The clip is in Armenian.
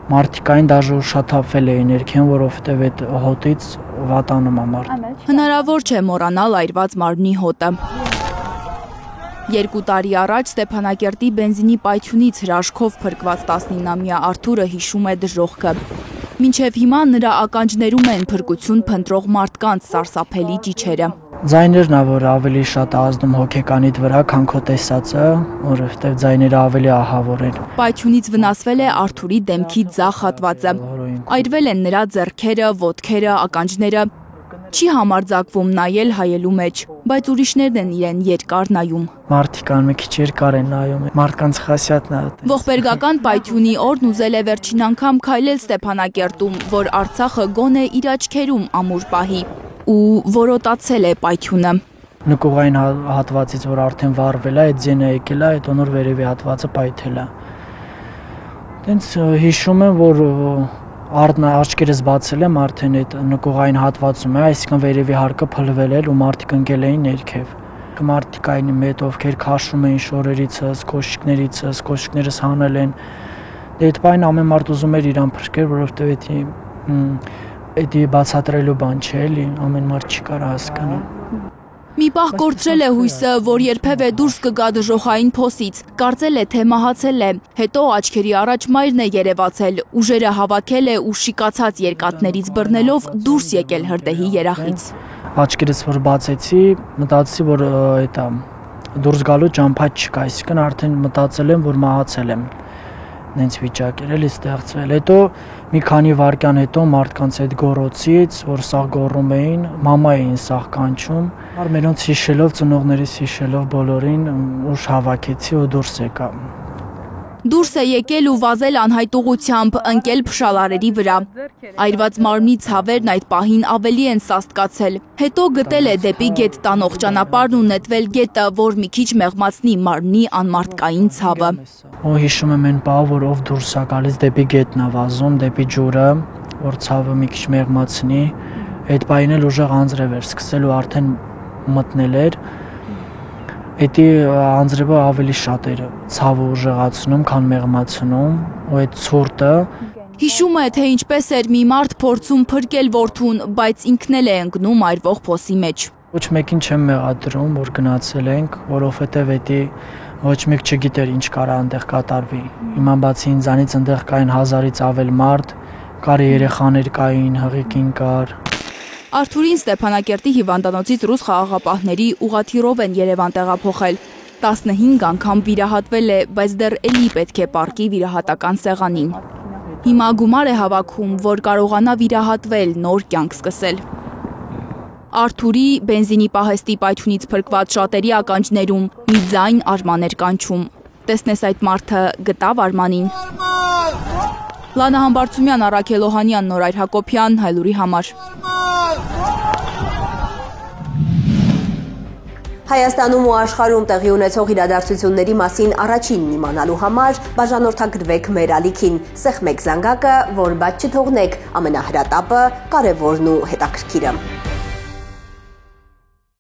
Մարդիկային դաժե ուշաթափվել էին ներքեն, որովհետև այդ հոտից վատանում է մարդ։ Հնարավոր չէ մոռանալ այրված մարմնի հոտը։ 2 տարի առաջ Ստեփանակերտի բենզինի պայթյունից հրաշքով փրկված 19-ամյա Արթուրը հիշում է դժոխքը։ Մինչև հիմա նրա ականջներում են փրկություն փնտրող մարդկանց սարսափելի ճիչերը։ Ձայներն ա, որ ավելի շատ ազդում հոգեկանիդ վրա, քան քո տեսածը, որովհետև ձայները ավելի ահավոր են։ Պայթյունից վնասվել է Արթուրի դեմքի ձախ հատվածը։ Այրվել են նրա ձեռքերը, ոտքերը, ականջները։ Չի համարձակվում նայել հայելու մեջ, բայց ուրիշներն են իրեն երկար նայում։ Մարդիկ մի քիչ երկար են նայում, մարդկանց խասյաթն է։ Ողբերգական պայթյունի օրն ուզել է վերջին անգամ քայլել Ստեփանակերտում, որ Արցախը գոնե իր աչքերում ամուր պահի, ու որոտացել է պայթյունը։ Նկուղային հատվածից, որ արդեն վառվել է, այդ ձենը եկել է, այդ նոր վերևի հատվածը պայթել է։ Տենց հիշում եմ, որ աչքերս բացել եմ արդեն այդ նկուղային հատվածում է, այսինքն վերևի հարկը փլվել էր ու մարդիկ ընկել էին ներքև։ Մարդիկ այն մեծ ովքեր քաշում էին շորերիցս, կոշիկներիցս, կոշիկներս հանել են։ Այդ բանը ամեն մարդ ուզում էր իրան փրկել, որովհետև դա բացատրելու բան չէ, էլի, ամեն մարդ չի կարող հասկանալ։ Մի պահ կորցրել է հույսը, որ երբևէ դուրս կգա դժոխային փոսից, կարծել է, թե մահացել է, հետո աչքերի առաջ մայրն է երևացել, ուժերը հավաքել է ու շիկացած երկաթներից բռնելով դուրս եկել հրդեհի երախից։ Աչքերս որ բացեցի, մտածեցի, որ դուրս գալու ճամփա չկա, այսինքն արդեն մտածել եմ, որ մահացել եմ։ Նենց վիճակ էր էլի ստեղծվել։ Հետո մի քանի վայրկյան հետո մարդկանց այդ գոռոցից, որ սաղ գոռում էին, մամա էին սաղ կանչում, մերոնց հիշելով, ծնողներիս հիշելով բոլորին ուշ հավաքեցի ու դուրս եկա։ Դուրս է եկել ու վազել անհայտ ընկել փշալարերի վրա։ Այրված մարմնի ցավերն այդ պահին ավելի են սաստկացել։ Հետո գտել է դեպի գետ տանող ճանապարհն ու նետվել գետը, որ մի քիչ մեղմացնի մարմնի անմարդկային ցավը։ Ու հիշում եմ այն պահը, որ ով դուրս է գալիս դեպի գետն է վազում, դեպի ջուրը, որ ցավը մի քիչ մեղմացնի։ Այդ պահին էլ ուժեղ անձրև էր սկսել ու արդեն մտնել էր։ Էդի անձրևը ավելի շատ էր ցավը ուժեղացնում, քան մեղմացնում, ու այդ ցուրտը հիշում է, թե ինչպես էր մի մարդ փորձում փրկել որդուն, բայց ինքն էլ է ընկնում այրվող փոսի մեջ։ Ոչ մեկին չեմ մեղադրում, որ գնացել ենք, որովհետև էդի ոչ մեկ չգիտեր ինչ կարա այնտեղ կատարվի։ Հիմա բացի ինձանից այնտեղ կային 1000-ից ավել մարդ, կար երեխաներ կային, հղիկին կար։ Արթուրին Ստեփանակերտի հիվանդանոցից ռուս խաղաղապահների ուղղաթիռով են Երևան տեղափոխել։ 15 անգամ վիրահատվել է, բայց դեռ էլի պետք է պառկի վիրահատական սեղանին։ Հիմա գումար է հավաքում, որ կարողանա վիրահատվել, նոր կյանք սկսել։ Արթուրի բենզինի պահեստի պայթյունից փրկված շատերի ականջներում մի ձայն Արման էր կանչում։ Տեսնես այդ մարդը գտավ Արմանին։ Լանա Համբարձումյան, Առաքել Օհանյան, Նորայր Հակոբյան, Հայլուրի համար։ Հայաստանում ու աշխարհում տեղի ունեցող իրադարձությունների մասին առաջինն իմանալու համար բաժանորդագրվեք մեր ալիքին, սեղմեք զանգակը, որ բաց չթողնեք ամենահրատապը, կարևորն ու հետաքրքիրը։